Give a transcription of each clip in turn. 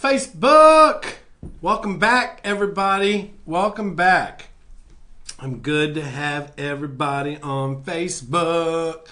Facebook. Welcome back, everybody. Welcome back. I'm good to have everybody on Facebook.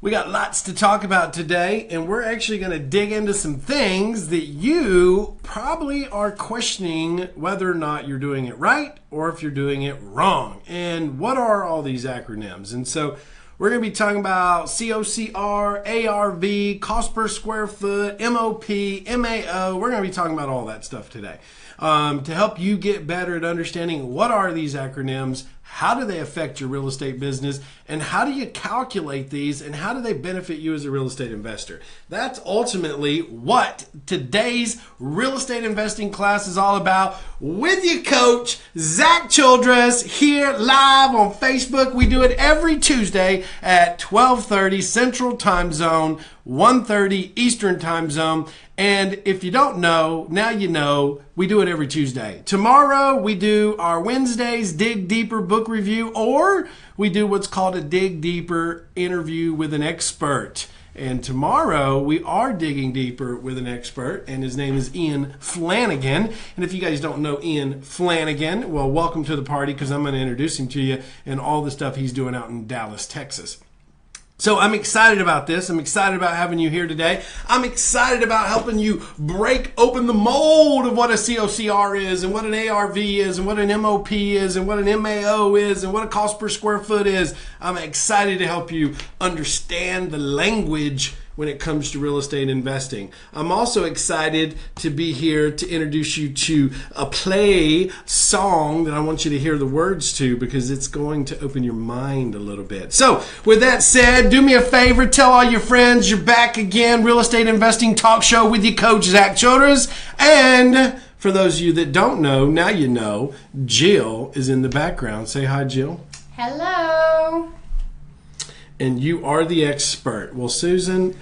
We got lots to talk about today, and we're actually going to dig into some things that you probably are questioning whether or not you're doing it right or if you're doing it wrong. And what are all these acronyms? And so we're going to be talking about COCR, ARV, cost per square foot, MOP, MAO. We're going to be talking about all that stuff today to help you get better at understanding what are these acronyms, how do they affect your real estate business, and how do you calculate these, and how do they benefit you as a real estate investor? That's ultimately what today's real estate investing class is all about with your coach, Zack Childress, here live on Facebook. We do it every Tuesday at 12:30 Central Time Zone, 1:30 Eastern Time Zone. And if you don't know, now you know, we do it every Tuesday. Tomorrow, we do our Wednesdays Dig Deeper book review, or we do what's called a Dig Deeper interview with an expert. And tomorrow, we are digging deeper with an expert, and his name is Ian Flanagan. And if you guys don't know Ian Flanagan, well, welcome to the party, because I'm going to introduce him to you and all the stuff he's doing out in Dallas, Texas. So I'm excited about this. I'm excited about having you here today. I'm excited about helping you break open the mold of what a COCR is, and what an ARV is, and what an MOP is, and what an MAO is, and what a cost per square foot is. I'm excited to help you understand the language when it comes to real estate investing. I'm also excited to be here to introduce you to a play song that I want you to hear the words to, because it's going to open your mind a little bit. So with that said, do me a favor, tell all your friends you're back again. Real Estate Investing Talk Show with your coach, Zack Childress. And for those of you that don't know, now you know, Jill is in the background. Say hi, Jill. Hello. And you are the expert. Well, Susan,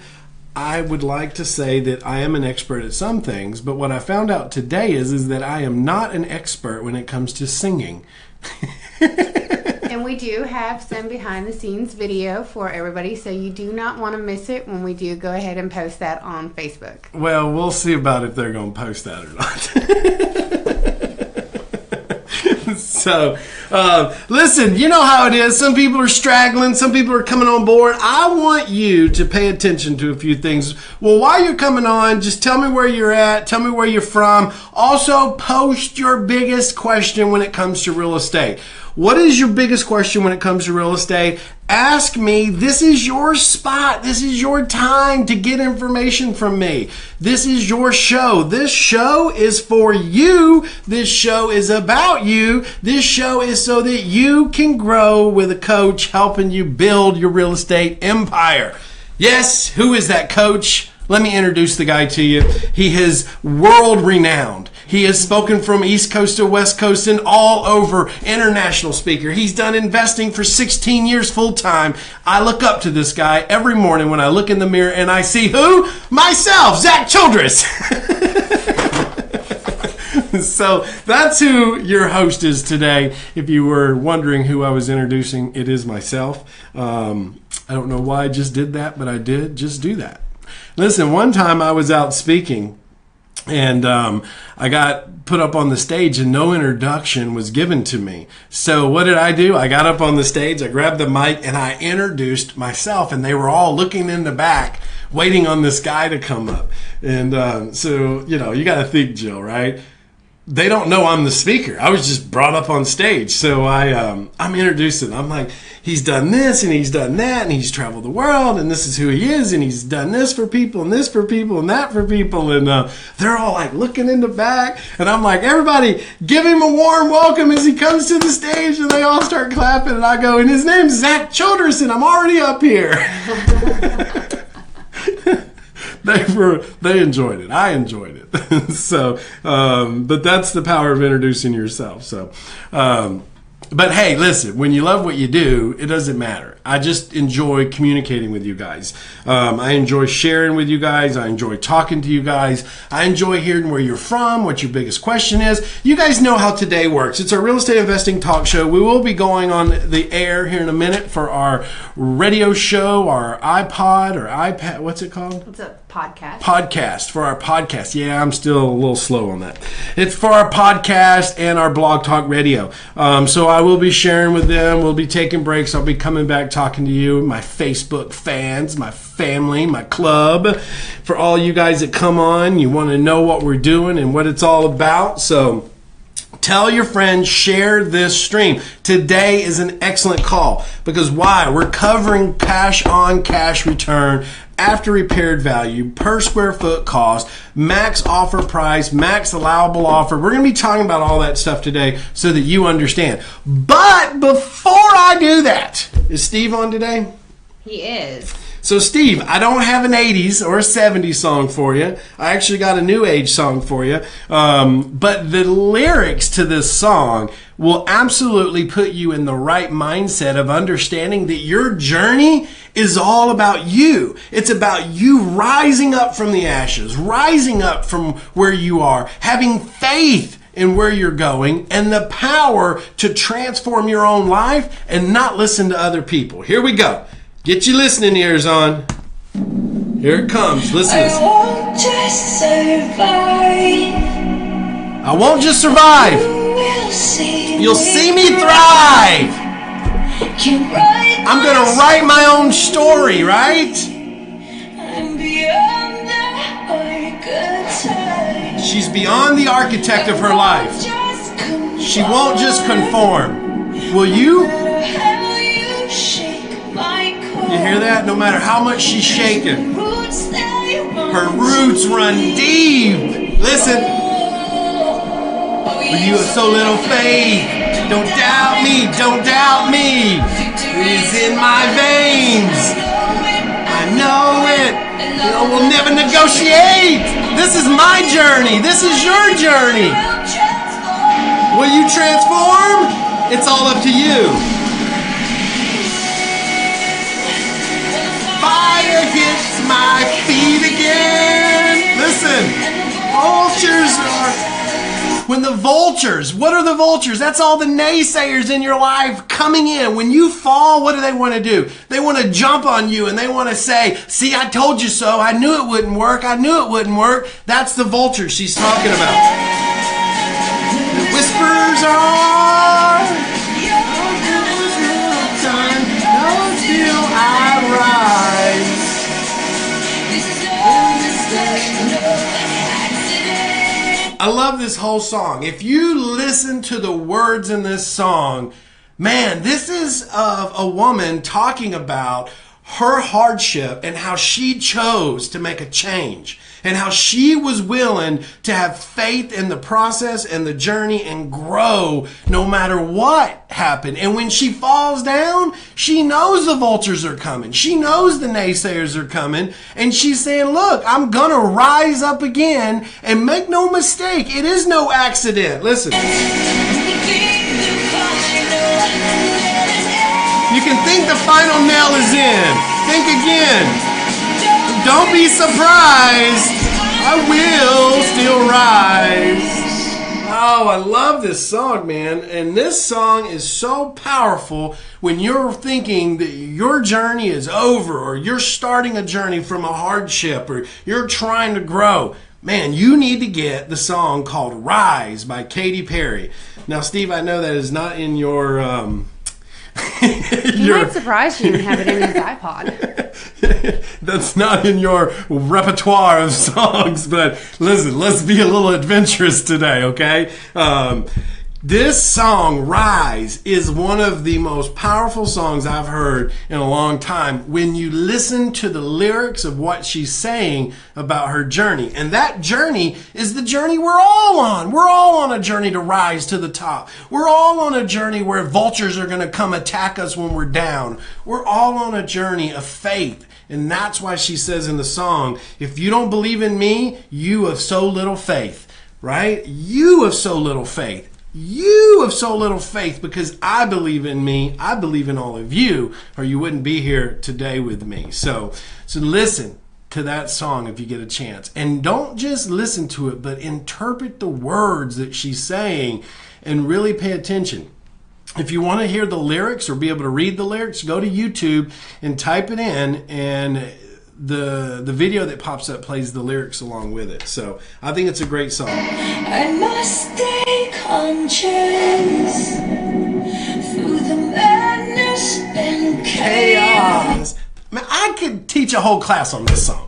I would like to say that I am an expert at some things, but what I found out today is that I am not an expert when it comes to singing. And we do have some behind the scenes video for everybody, so you do not want to miss it when we do go ahead and post that on Facebook. Well, we'll see about if they're going to post that or not. So, listen, you know how it is. Some people are straggling. Some people are coming on board. I want you to pay attention to a few things. Well, while you're coming on, just tell me where you're at. Tell me where you're from. Also, post your biggest question when it comes to real estate. What is your biggest question when it comes to real estate? Ask me. This is your spot. This is your time to get information from me. This is your show. This show is for you. This show is about you. This show is so that you can grow with a coach helping you build your real estate empire. Yes, who is that coach? Let me introduce the guy to you. He is world renowned. He has spoken from East Coast to West Coast and all over, international speaker. He's done investing for 16 years full time. I look up to this guy every morning when I look in the mirror and I see who? Myself, Zack Childress. So that's who your host is today. If you were wondering who I was introducing, it is myself. I don't know why I just did that, but I did just do that. Listen, one time I was out speaking, and I got put up on the stage and no introduction was given to me. So what did I do? I got up on the stage, I grabbed the mic, and I introduced myself, and they were all looking in the back waiting on this guy to come up. And so, you know, you got to think, Jill, right? They don't know I'm the speaker. I was just brought up on stage. So I'm introducing. I'm like, he's done this and he's done that and he's traveled the world and this is who he is and he's done this for people and this for people and that for people. And they're all like looking in the back. And I'm like, everybody give him a warm welcome as he comes to the stage. And they all start clapping. And I go, and his name's Zack Childress and I'm already up here. They enjoyed it. I enjoyed it. So, but that's the power of introducing yourself. So, but hey, listen, when you love what you do, it doesn't matter. I just enjoy communicating with you guys. I enjoy sharing with you guys. I enjoy talking to you guys. I enjoy hearing where you're from, what your biggest question is. You guys know how today works. It's our real estate investing talk show. We will be going on the air here in a minute for our radio show, our iPod or iPad. What's it called? What's up? podcast. For our podcast. Yeah, I'm still a little slow on that. It's for our podcast and our Blog Talk Radio. So I will be sharing with them. We'll be taking breaks. I'll be coming back talking to you, my Facebook fans, my family, my club. For all you guys that come on, you want to know what we're doing and what it's all about. So tell your friends, share this stream. Today is an excellent call because why? We're covering cash on cash return, after repaired value, per square foot cost, max offer price, max allowable offer. We're going to be talking about all that stuff today so that you understand. But before I do that, is Steve on today? He is. So, Steve, I don't have an 80s or a 70s song for you. I actually got a new age song for you. But the lyrics to this song will absolutely put you in the right mindset of understanding that your journey is all about you. It's about you rising up from the ashes, rising up from where you are, having faith in where you're going, and the power to transform your own life and not listen to other people. Here we go. Get your listening ears on. Here it comes. Listen. I won't just survive. I won't just survive. You'll see me thrive. I'm going to write my own story, right? She's beyond the architect of her life. She won't just conform. Will you? You hear that? No matter how much she's shaking, her roots run deep. Listen. But you have so little faith. Don't doubt me. Don't doubt me. It's in my veins. I know it. We'll never negotiate. This is my journey. This is your journey. Will you transform? It's all up to you. Fire hits my feet again. Listen, vultures are... When the vultures, what are the vultures? That's all the naysayers in your life coming in. When you fall, what do they want to do? They want to jump on you and they want to say, see, I told you so. I knew it wouldn't work. I knew it wouldn't work. That's the vultures she's talking about. The whispers are... Until I rise. I love this whole song. If you listen to the words in this song, man, this is of a woman talking about her hardship and how she chose to make a change and how she was willing to have faith in the process and the journey and grow no matter what happened. And when she falls down, she knows the vultures are coming. She knows the naysayers are coming. And she's saying, look, I'm going to rise up again. And make no mistake, it is no accident. Listen. You can think the final nail is in. Think again. Don't be surprised. I will still rise. Oh, I love this song, man. And this song is so powerful when you're thinking that your journey is over or you're starting a journey from a hardship or you're trying to grow. Man, you need to get the song called Rise by Katy Perry. Now, Steve, I know that is not in your... He might surprise you and have it in his iPod. That's not in your repertoire of songs, but listen, let's be a little adventurous today, okay? This song, Rise, is one of the most powerful songs I've heard in a long time when you listen to the lyrics of what she's saying about her journey. And that journey is the journey we're all on. We're all on a journey to rise to the top. We're all on a journey where vultures are going to come attack us when we're down. We're all on a journey of faith. And that's why she says in the song, if you don't believe in me, you have so little faith, right? You have so little faith. You have so little faith because I believe in me. I believe in all of you, or you wouldn't be here today with me. So listen to that song if you get a chance. And don't just listen to it, but interpret the words that she's saying and really pay attention. If you want to hear the lyrics or be able to read the lyrics, go to YouTube and type it in. And the video that pops up plays the lyrics along with it. So I think it's a great song. I must stay conscious through the madness and chaos. Man, I could teach a whole class on this song.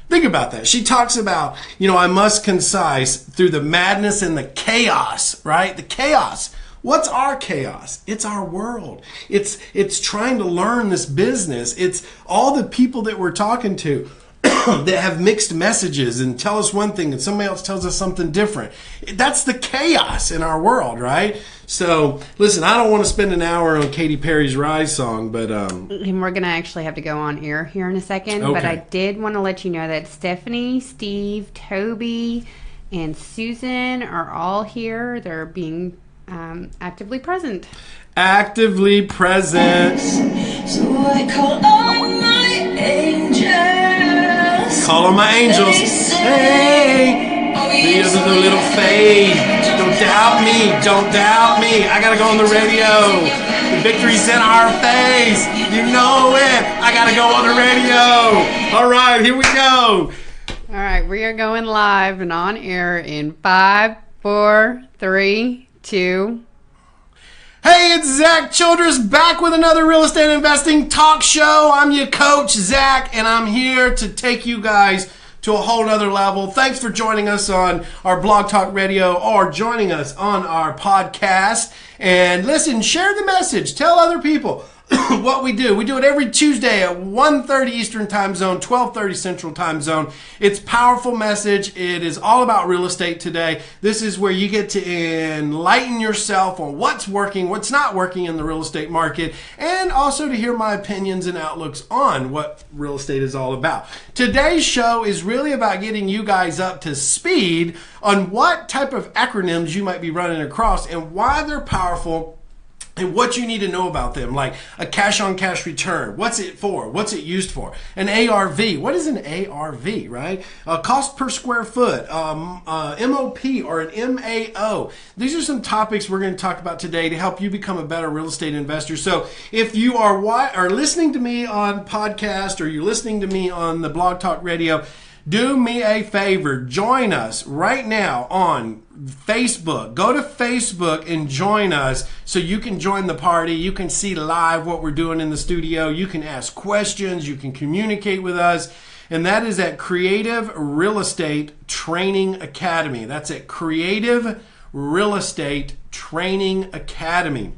Think about that. She talks about, I must concise through the madness and the chaos, right? The chaos. What's our chaos? It's our world. It's trying to learn this business. It's all the people that we're talking to that have mixed messages and tell us one thing and somebody else tells us something different. That's the chaos in our world, right? So, listen, I don't want to spend an hour on Katy Perry's Rise song, but... And we're going to actually have to go on air here in a second. Okay. But I did want to let you know that Stephanie, Steve, Toby, and Susan are all here. They're being actively present. Actively present. So I call on my angels. Call on my angels. Hey, the other little fade. Don't doubt me. Don't doubt me. I gotta go on the radio. The victory's in our face. You know it. I gotta go on the radio. All right, here we go. All right, we are going live and on air in 5, 4, 3, 2. Hey, it's Zack Childress back with another real estate investing talk show. I'm your coach, Zack, and I'm here to take you guys to a whole nother level. Thanks for joining us on our Blog Talk Radio or joining us on our podcast. And listen, share the message. Tell other people what we do. We do it every Tuesday at 1:30 Eastern Time Zone, 12:30 Central Time Zone. It's powerful message. It is all about real estate today. This is where you get to enlighten yourself on what's working, what's not working in the real estate market, and also to hear my opinions and outlooks on what real estate is all about. Today's show is really about getting you guys up to speed on what type of acronyms you might be running across and why they're powerful and what you need to know about them, like a cash-on-cash return. What's it for? What's it used for? An ARV. What is an ARV, right? A cost per square foot, MOP or an MAO. These are some topics we're going to talk about today to help you become a better real estate investor. So if you are listening to me on podcast or you're listening to me on the Blog Talk Radio, do me a favor. Join us right now on Facebook. Go to Facebook and join us so you can join the party. You can see live what we're doing in the studio. You can ask questions. You can communicate with us. And that is at Creative Real Estate Training Academy. That's at Creative Real Estate Training Academy.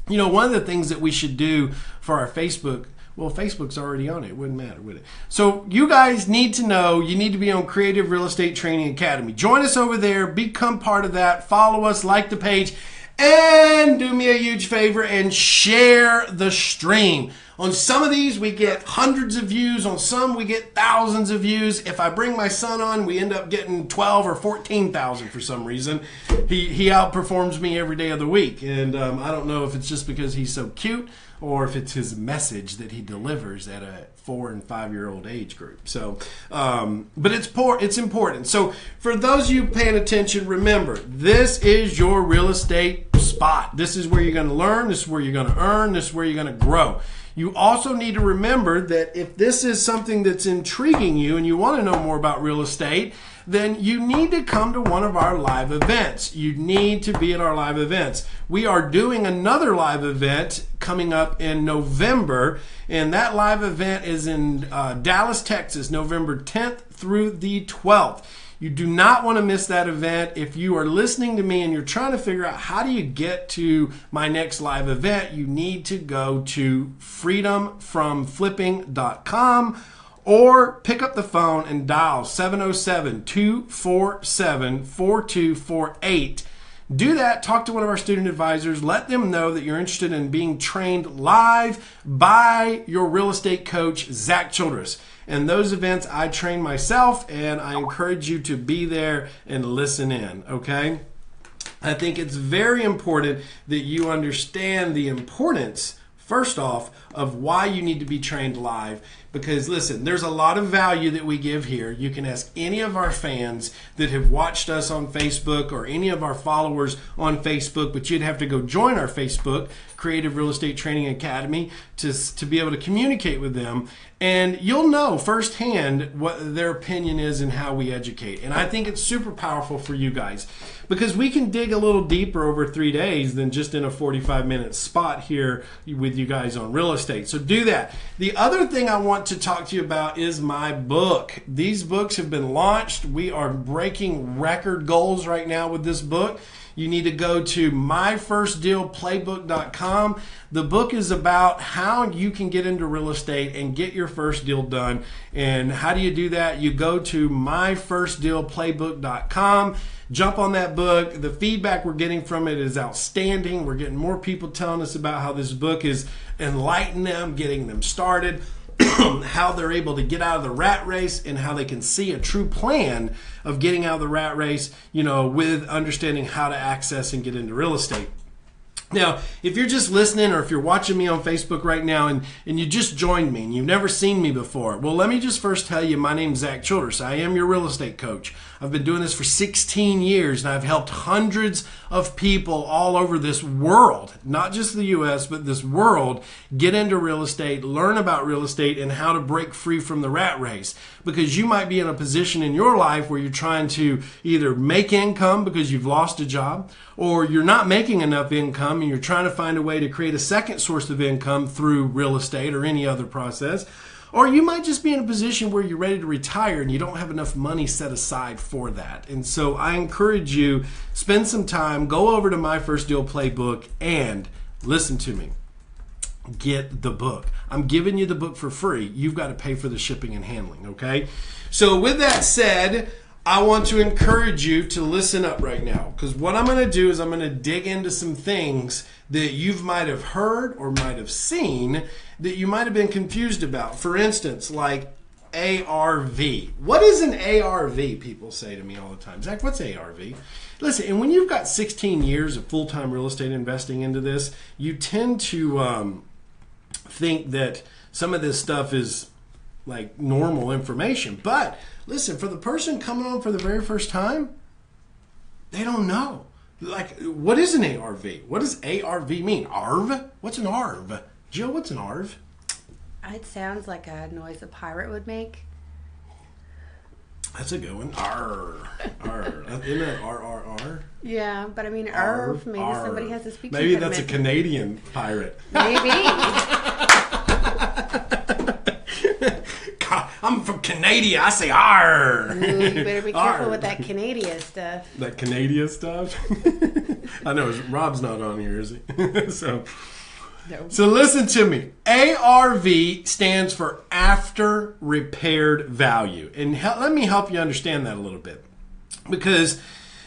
One of the things that we should do for our Facebook, well, Facebook's already on it. It wouldn't matter, would it? So you guys need to know, you need to be on Creative Real Estate Training Academy. Join us over there. Become part of that. Follow us. Like the page. And do me a huge favor and share the stream. On some of these, we get hundreds of views. On some, we get thousands of views. If I bring my son on, we end up getting 12 or 14,000 for some reason. He outperforms me every day of the week. And I don't know if it's just because he's so cute or if it's his message that he delivers at a 4 and 5 year old age group. So, but it's important. So for those of you paying attention, remember, this is your real estate spot. This is where you're going to learn. This is where you're going to earn. This is where you're going to grow. You also need to remember that if this is something that's intriguing you and you want to know more about real estate, then you need to come to one of our live events. You need to be at our live events. We are doing another live event coming up in November, and that live event is in Dallas, Texas, November 10th through the 12th. You do not want to miss that event. If you are listening to me and you're trying to figure out how do you get to my next live event, you need to go to freedomfromflipping.com or pick up the phone and dial 707-247-4248. Do that. Talk to one of our student advisors. Let them know that you're interested in being trained live by your real estate coach, Zack Childress. And those events, I train myself, and I encourage you to be there and listen in, okay? I think it's very important that you understand the importance, first off, of why you need to be trained live, Because listen, there's a lot of value that we give here. You can ask any of our fans that have watched us on Facebook or any of our followers on Facebook, but you'd have to go join our Facebook, Creative Real Estate Training Academy, to be able to communicate with them. And you'll know firsthand what their opinion is and how we educate. And I think it's super powerful for you guys because we can dig a little deeper over 3 days than just in a 45-minute spot here with you guys on real estate. So do that. The other thing I want to talk to you about is my book. These books have been launched. We are breaking record goals right now with this book. You need to go to myfirstdealplaybook.com. The book is about how you can get into real estate and get your first deal done. And how do you do that? You go to myfirstdealplaybook.com. Jump on that book. The feedback we're getting from it is outstanding. We're getting more people telling us about how this book is enlightening them, getting them started, how they're able to get out of the rat race, and how they can see a true plan of getting out of the rat race, with understanding how to access and get into real estate. Now, if you're just listening or if you're watching me on Facebook right now and you just joined me and you've never seen me before, well, let me just first tell you, my name's Zack Childress. I am your real estate coach. I've been doing this for 16 years and I've helped hundreds of people all over this world, not just the U.S., but this world, get into real estate, learn about real estate, and how to break free from the rat race. Because you might be in a position in your life where you're trying to either make income because you've lost a job, or you're not making enough income and you're trying to find a way to create a second source of income through real estate or any other process. Or you might just be in a position where you're ready to retire and you don't have enough money set aside for that. And so I encourage you, spend some time, go over to My First Deal Playbook and listen to me. Get the book. I'm giving you the book for free. You've got to pay for the shipping and handling, okay? So with that said, I want to encourage you to listen up right now, because what I'm going to do is I'm going to dig into some things that you might have heard or might have seen that you might have been confused about. For instance, like ARV. What is an ARV? People say to me all the time, Zach, what's ARV? Listen, and when you've got 16 years of full-time real estate investing into this, you tend to think that some of this stuff is like normal information. But listen, for the person coming on for the very first time, they don't know. Like, what is an ARV? What does ARV mean? ARV? What's an ARV? Jill, what's an ARV? It sounds like a noise a pirate would make. That's a good one. Arr. Arr. Isn't that RRR? Yeah, but I mean, ARV, maybe Arr. somebody has a speaking Maybe that's a impediment. Canadian pirate. Maybe. I'm from Canada. I say arr. Ooh, you better be careful Arr. with that Canadian stuff. That Canadian stuff? I know. Rob's not on here, is he? So listen to me. ARV stands for After Repaired Value. And let me help you understand that a little bit. Because,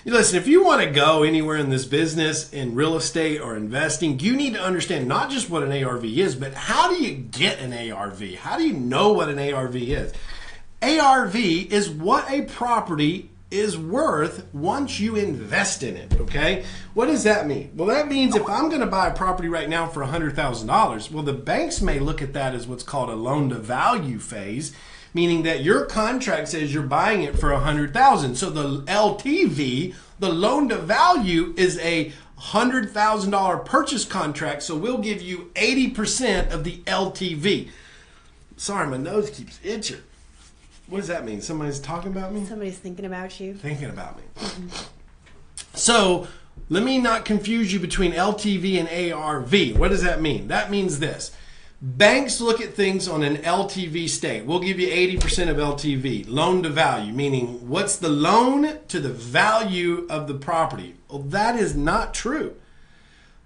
listen, if you want to go anywhere in this business, in real estate or investing, you need to understand not just what an ARV is, but how do you get an ARV? How do you know what an ARV is? ARV is what a property is worth once you invest in it, okay? What does that mean? Well, that means if I'm going to buy a property right now for $100,000, well, the banks may look at that as what's called a loan-to-value phase, meaning that your contract says you're buying it for $100,000. So the LTV, the loan-to-value, is a $100,000 purchase contract, so we'll give you 80% of the LTV. Sorry, my nose keeps itching. What does that mean? Somebody's talking about me? Somebody's thinking about you. Thinking about me. So let me not confuse you between LTV and ARV. What does that mean? That means this. Banks look at things on an LTV state. We'll give you 80% of LTV, loan to value, meaning what's the loan to the value of the property? Well, that is not true.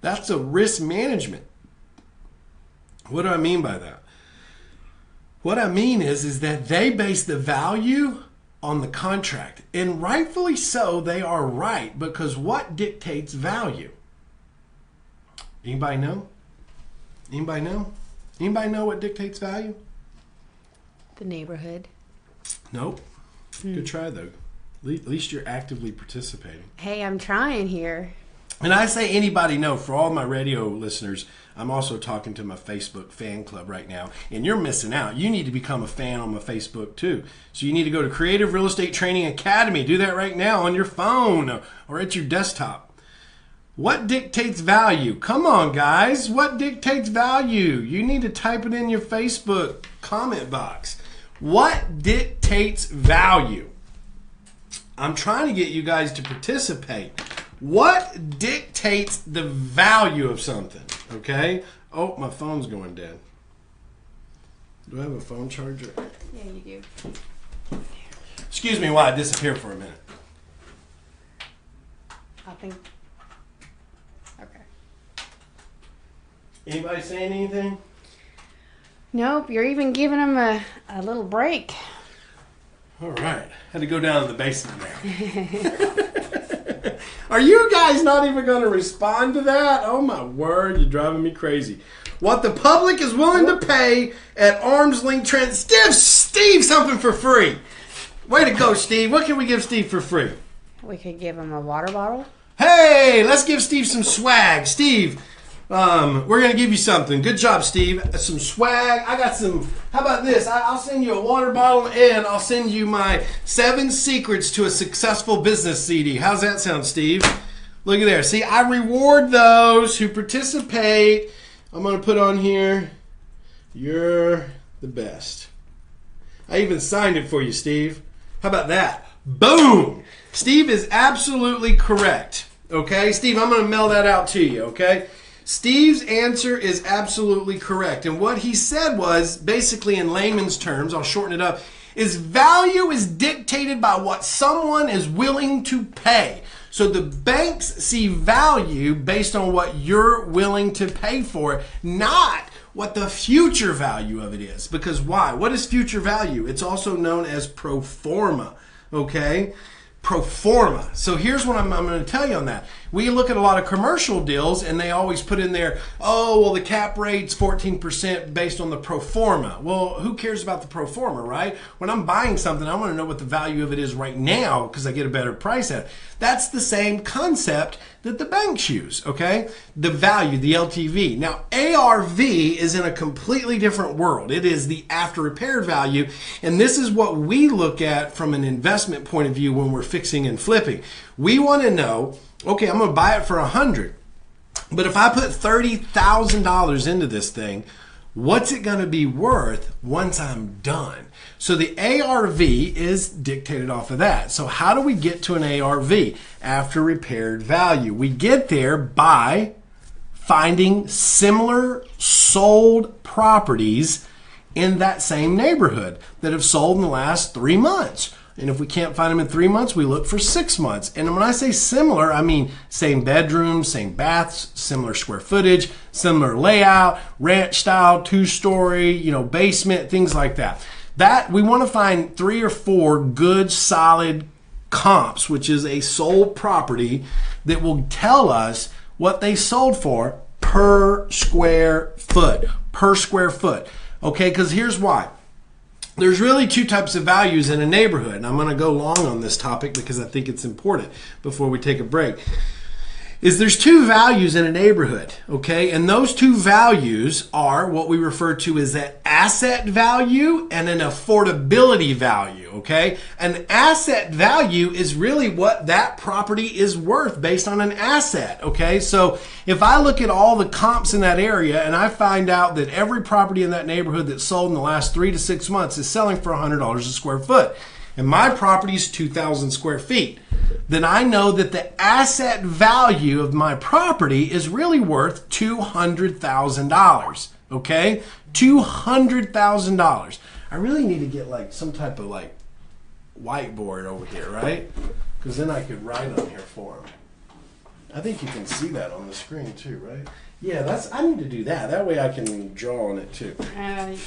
That's a risk management. What do I mean by that? What I mean is that they base the value on the contract. And rightfully so, they are right, because what dictates value? Anybody know? Anybody know? Anybody know what dictates value? The neighborhood. Nope. Good try, though. At least you're actively participating. Hey, I'm trying here. And I say anybody know, for all my radio listeners, I'm also talking to my Facebook fan club right now, and you're missing out. You need to become a fan on my Facebook too. So you need to go to Creative Real Estate Training Academy. Do that right now on your phone or at your desktop. What dictates value? Come on, guys. What dictates value? You need to type it in your Facebook comment box. What dictates value? I'm trying to get you guys to participate. What dictates the value of something? Okay? Oh, my phone's going dead. Do I have a phone charger? Yeah, you do. Excuse me while I disappear for a minute. I think. Okay. Anybody saying anything? Nope, you're even giving them a little break. All right. Had to go down to the basement now. Are you guys not even going to respond to that? Oh my word, you're driving me crazy. What the public is willing to pay at arm's length give Steve something for free. Way to go, Steve. What can we give Steve for free? We could give him a water bottle. Hey, let's give Steve some swag. Steve, we're going to give you something. Good job, Steve. Some swag. I got some. How about this? I'll send you a water bottle and I'll send you my 7 Secrets to a Successful Business CD. How's that sound, Steve? Look at there. See, I reward those who participate. I'm going to put on here, you're the best. I even signed it for you, Steve. How about that? Boom! Steve is absolutely correct. Okay? Steve, I'm going to mail that out to you, okay? Steve's answer is absolutely correct. And what he said was, basically in layman's terms, I'll shorten it up, is value is dictated by what someone is willing to pay. So the banks see value based on what you're willing to pay for it, not what the future value of it is. Because why? What is future value? It's also known as pro forma, okay? Pro forma. So here's what I'm going to tell you on that. We look at a lot of commercial deals and they always put in there, oh, well, the cap rate's 14% based on the pro forma. Well, who cares about the pro forma, right? When I'm buying something, I want to know what the value of it is right now because I get a better price at it. That's the same concept that the banks use, okay? The value, the LTV. Now, ARV is in a completely different world. It is the after repair value, and this is what we look at from an investment point of view when we're fixing and flipping. We want to know, okay, I'm going to buy it for $100, but if I put $30,000 into this thing, what's it going to be worth once I'm done? So the ARV is dictated off of that. So how do we get to an ARV? After repaired value. We get there by finding similar sold properties in that same neighborhood that have sold in the last 3 months. And if we can't find them in 3 months, we look for 6 months. And when I say similar, I mean same bedroom, same baths, similar square footage, similar layout, ranch style, 2-story, basement, things like that. That we want to find 3 or 4 good, solid comps, which is a sold property that will tell us what they sold for per square foot. Okay, because here's why. There's really 2 types of values in a neighborhood, and I'm going to go long on this topic because I think it's important before we take a break. There's 2 values in a neighborhood, okay? And those 2 values are what we refer to as an asset value and an affordability value, okay? An asset value is really what that property is worth based on an asset, okay? So if I look at all the comps in that area and I find out that every property in that neighborhood that's sold in the last 3 to 6 months is selling for $100 a square foot, and my property is 2,000 square feet, then I know that the asset value of my property is really worth $200,000, okay? $200,000. I really need to get some type of whiteboard over here, right? Because then I could write on here for them. I think you can see that on the screen too, right? Yeah, I need to do that. That way I can draw on it too. I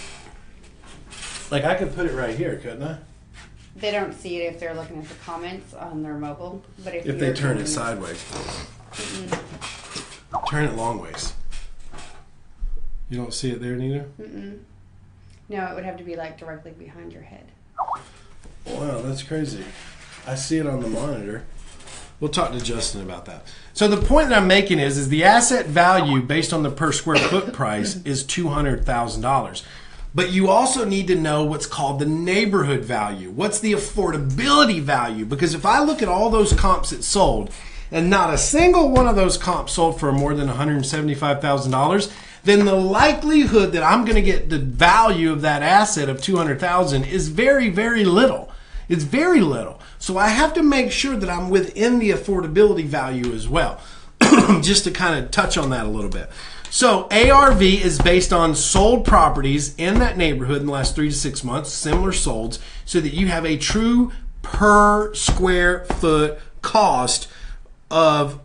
could put it right here, couldn't I? They don't see it if they're looking at the comments on their mobile. But if they turn it sideways. Turn it long ways. You don't see it there, neither? No, it would have to be directly behind your head. Wow, that's crazy. I see it on the monitor. We'll talk to Justin about that. So the point that I'm making is the asset value based on the per square foot price is $200,000. But you also need to know what's called the neighborhood value. What's the affordability value? Because if I look at all those comps that sold, and not a single one of those comps sold for more than $175,000, then the likelihood that I'm going to get the value of that asset of $200,000 is very, very little. It's very little. So I have to make sure that I'm within the affordability value as well. Just to kind of touch on that a little bit. So ARV is based on sold properties in that neighborhood in the last 3 to 6 months, similar solds, so that you have a true per square foot cost of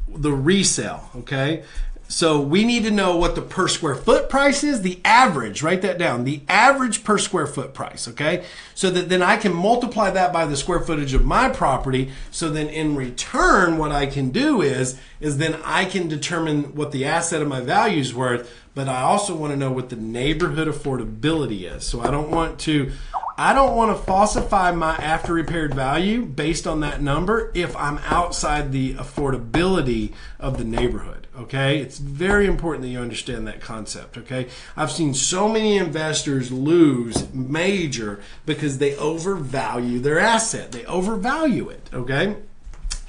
the resale, okay? So we need to know what the per square foot price is, the average, write that down, the average per square foot price, okay? So that then I can multiply that by the square footage of my property, so then in return what I can do is then I can determine what the asset of my value is worth, but I also want to know what the neighborhood affordability is. So I don't want to falsify my after repaired value based on that number if I'm outside the affordability of the neighborhood. Okay, it's very important that you understand that concept. Okay, I've seen so many investors lose major because they overvalue their asset. They overvalue it. Okay,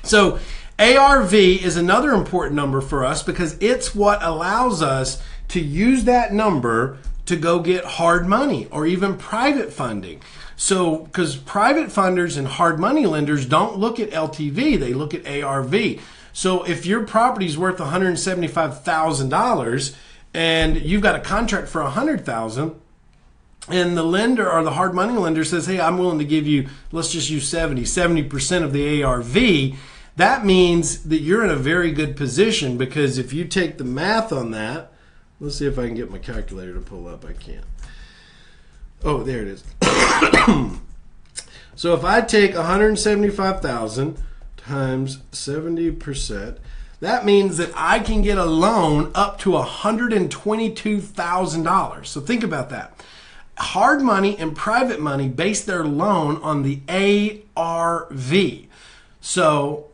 so ARV is another important number for us because it's what allows us to use that number to go get hard money or even private funding. So, because private funders and hard money lenders don't look at LTV, they look at ARV. So if your property is worth $175,000 and you've got a contract for $100,000, and the lender or the hard money lender says, hey, I'm willing to give you, let's just use 70% of the ARV, that means that you're in a very good position, because if you take the math on that, let's see if I can get my calculator to pull up. I can't. Oh, there it is. So if I take $175,000 times 70%, that means that I can get a loan up to $122,000. So think about that. Hard money and private money base their loan on the ARV. So,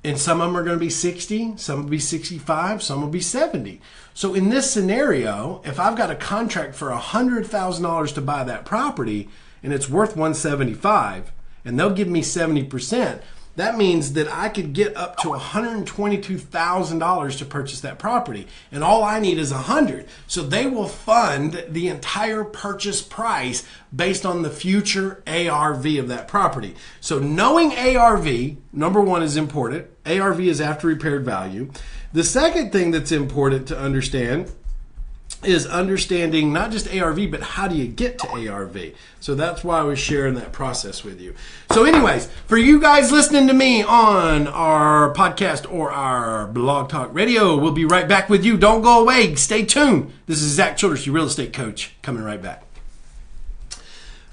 and some of them are going to be 60, some will be 65, some will be 70. So in this scenario, if I've got a contract for $100,000 to buy that property and it's worth $175,000 and they'll give me 70%, that means that I could get up to $122,000 to purchase that property. And all I need is $100,000. So they will fund the entire purchase price based on the future ARV of that property. So knowing ARV, number one, is important. ARV is after repaired value. The second thing that's important to understand is understanding not just ARV, but how do you get to ARV? So that's why I was sharing that process with you. So anyways, for you guys listening to me on our podcast or our Blog Talk Radio, we'll be right back with you. Don't go away. Stay tuned. This is Zack Childress, your real estate coach, coming right back.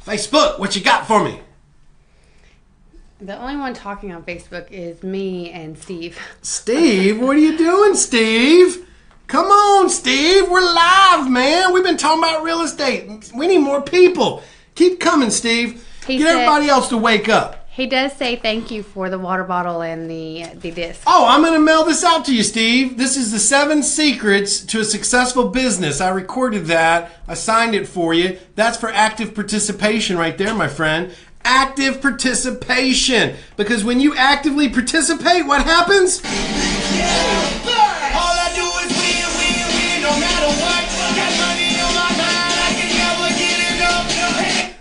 Facebook, what you got for me? The only one talking on Facebook is me and Steve. Steve, what are you doing, Steve? Come on, Steve. We're live, man. We've been talking about real estate. We need more people. Keep coming, Steve. Get everybody else to wake up. He does say thank you for the water bottle and the disc. Oh, I'm going to mail this out to you, Steve. This is the 7 secrets to a successful business. I recorded that. I signed it for you. That's for active participation right there, my friend. Active participation. Because when you actively participate, what happens?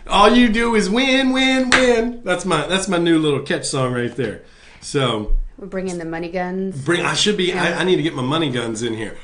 All you do is win, win, win. That's my new little catch song right there. So we're bringing the money guns. I need to get my money guns in here.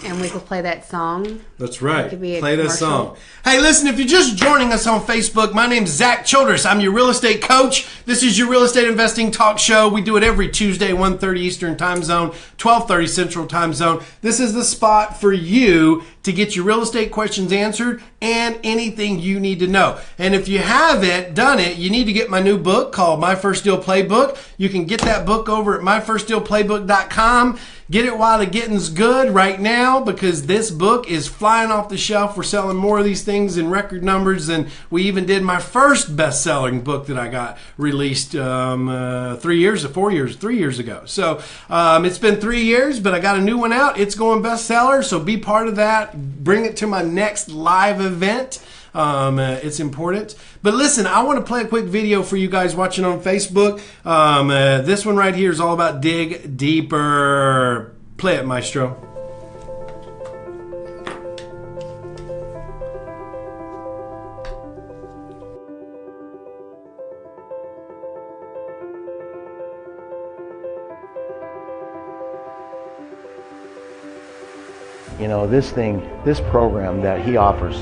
And we could play that song. That's right. Play that song. Hey, listen, if you're just joining us on Facebook, my name's Zack Childress. I'm your real estate coach. This is your real estate investing talk show. We do it every Tuesday, 1:30 Eastern time zone, 12:30 Central time zone. This is the spot for you to get your real estate questions answered and anything you need to know. And if you haven't done it, you need to get my new book called My First Deal Playbook. You can get that book over at myfirstdealplaybook.com. Get it while the getting's good right now, because this book is flying off the shelf. We're selling more of these things in record numbers than we even did my first best-selling book that I got released 3 years ago. So it's been 3 years, but I got a new one out. It's going bestseller, so be part of that. Bring it to my next live event. It's important. But listen, I want to play a quick video for you guys watching on Facebook. This one right here is all about dig deeper. Play it, Maestro. You know, this program that he offers,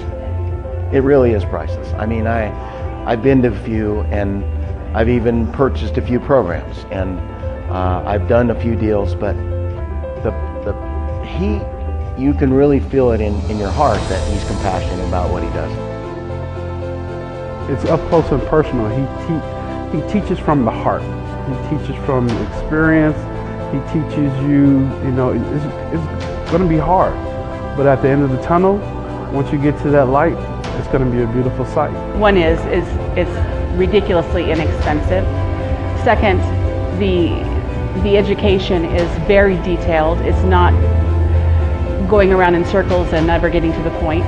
it really is priceless. I mean, I've been to a few, and I've even purchased a few programs, and I've done a few deals, but you can really feel it in your heart that he's compassionate about what he does. It's up close and personal. He teaches from the heart. He teaches from experience. He teaches you, you know, it's going to be hard, but at the end of the tunnel, once you get to that light, it's going to be a beautiful sight. One is it's ridiculously inexpensive. Second, the education is very detailed. It's not going around in circles and never getting to the point.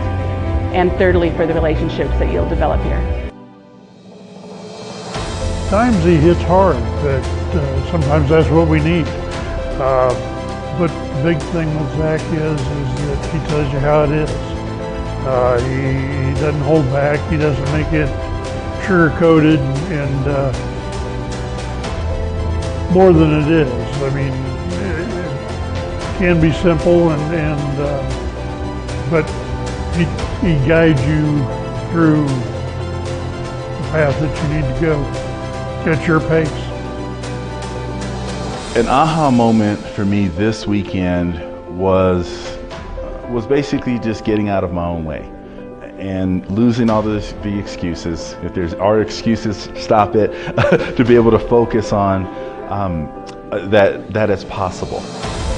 And thirdly, for the relationships that you'll develop here. Times he hits hard, but sometimes that's what we need. But the big thing with Zack is that he tells you how it is. He doesn't hold back. He doesn't make it sugar-coated and more than it is. I mean, it can be simple, but he guides you through the path that you need to go at your pace. An aha moment for me this weekend was basically just getting out of my own way and losing all the excuses. If there are excuses, stop it, to be able to focus on that it's possible.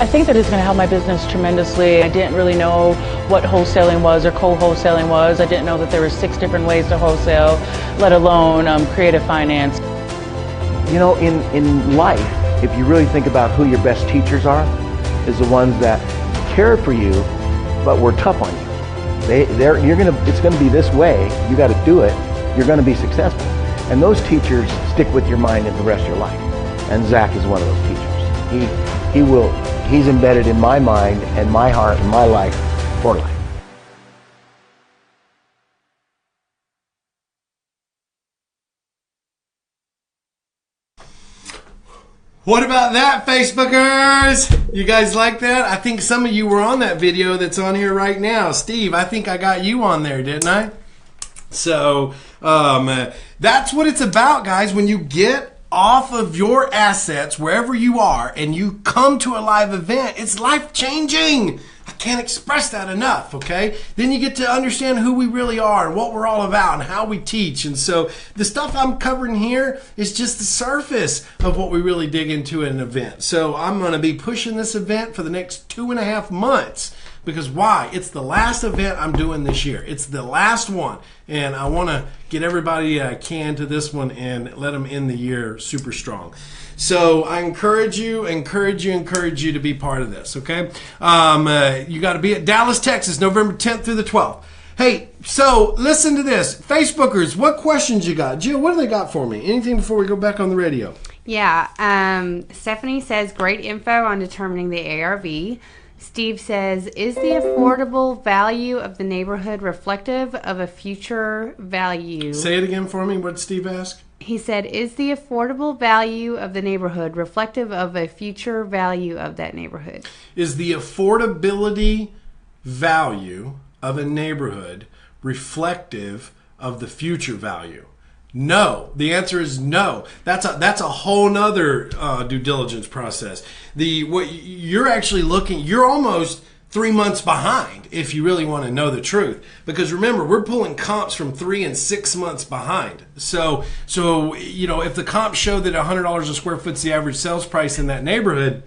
I think that it's going to help my business tremendously. I didn't really know what wholesaling was or co-wholesaling was. I didn't know that there were 6 different ways to wholesale, let alone creative finance. You know, in life, if you really think about who your best teachers are, is the ones that care for you, but were tough on you. It's going to be this way. You got to do it. You're going to be successful. And those teachers stick with your mind in the rest of your life. And Zack is one of those teachers. He's embedded in my mind and my heart and my life for life. What about that, Facebookers? You guys like that? I think some of you were on that video that's on here right now. Steve, I think I got you on there, didn't I? So that's what it's about, guys. When you get off of your assets, wherever you are, and you come to a live event, it's life-changing. I can't express that enough, okay? Then you get to understand who we really are and what we're all about and how we teach. And so the stuff I'm covering here is just the surface of what we really dig into in an event. So I'm going to be pushing this event for the next 2.5 months. Because why? It's the last event I'm doing this year. It's the last one. And I want to get everybody I can to this one and let them end the year super strong. So I encourage you to be part of this, okay? You got to be at Dallas, Texas, November 10th through the 12th. Hey, so listen to this. Facebookers, what questions you got? Jill, what do they got for me? Anything before we go back on the radio? Yeah. Stephanie says, great info on determining the ARV. Steve says, is the affordable value of the neighborhood reflective of a future value? Say it again for me. What did Steve ask? He said, is the affordable value of the neighborhood reflective of a future value of that neighborhood? Is the affordability value of a neighborhood reflective of the future value? No. The answer is no. That's a whole nother due diligence process. What you're actually you're almost 3 months behind if you really want to know the truth. Because remember, we're pulling comps from 3 and 6 months behind. So you know, if the comps show that $100 a square foot is the average sales price in that neighborhood,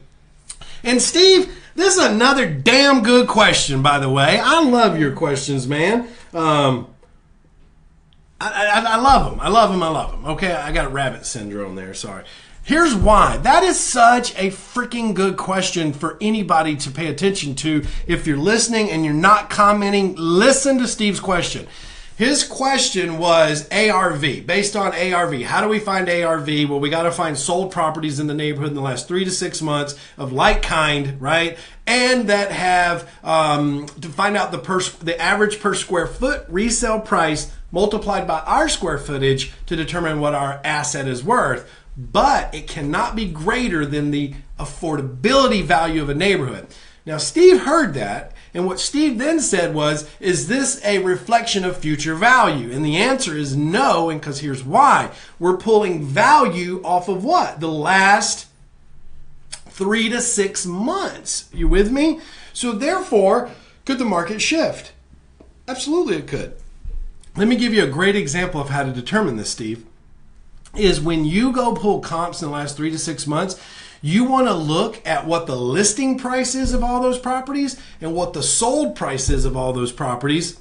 And Steve, this is another damn good question, by the way. I love your questions, man. I love them. I love them. Okay, I got rabbit syndrome there. Sorry. Here's why. That is such a freaking good question for anybody to pay attention to. If you're listening and you're not commenting, listen to Steve's question. His question was ARV, based on ARV. How do we find ARV? Well, we got to find sold properties in the neighborhood in the last 3 to 6 months of like kind, right? And that have, to find out the average per square foot resale price multiplied by our square footage to determine what our asset is worth. But it cannot be greater than the affordability value of a neighborhood. Now, Steve heard that, and what Steve then said was, is this a reflection of future value? And the answer is no, and because here's why. We're pulling value off of what? The last 3 to 6 months. You with me? So therefore, could the market shift? Absolutely it could. Let me give you a great example of how to determine this, Steve. Is when you go pull comps in the last 3 to 6 months, you want to look at what the listing price is of all those properties and what the sold price is of all those properties.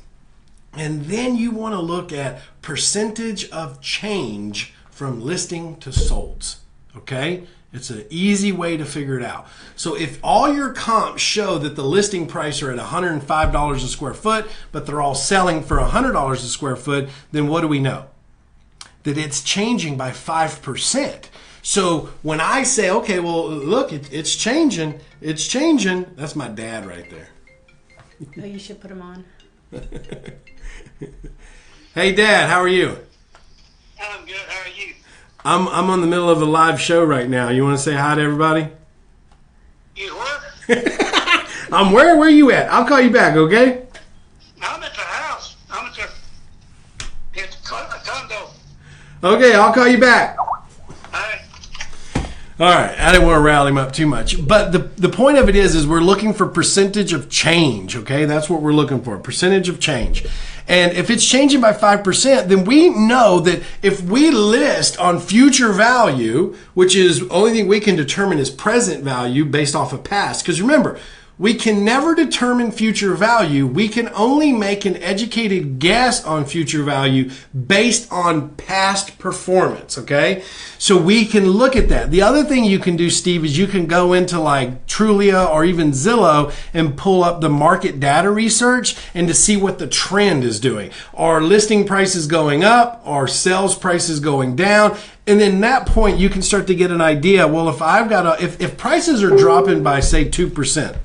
And then you want to look at percentage of change from listing to solds. Okay? It's an easy way to figure it out. So if all your comps show that the listing price are at $105 a square foot, but they're all selling for $100 a square foot, then what do we know? That it's changing by 5%. So when I say, okay, well, look, it's changing. That's my dad right there. Oh, you should put him on. Hey, Dad, how are you? I'm good. How are you? I'm on the middle of a live show right now. You want to say hi to everybody? You what? I'm where you at? I'll call you back, okay? I'm at the house. I'm at the condo. Okay, I'll call you back. All right, I didn't want to rally him up too much. But the point of it is we're looking for percentage of change, okay? That's what we're looking for, percentage of change. And if it's changing by 5%, then we know that if we list on future value, which is the only thing we can determine is present value based off of past. Because remember, we can never determine future value. We can only make an educated guess on future value based on past performance, okay? So we can look at that. The other thing you can do, Steve, is you can go into like Trulia or even Zillow and pull up the market data research and to see what the trend is doing. Are listing prices going up? Are sales prices going down? And then at that point, you can start to get an idea. Well, if prices are dropping by, say, 2%,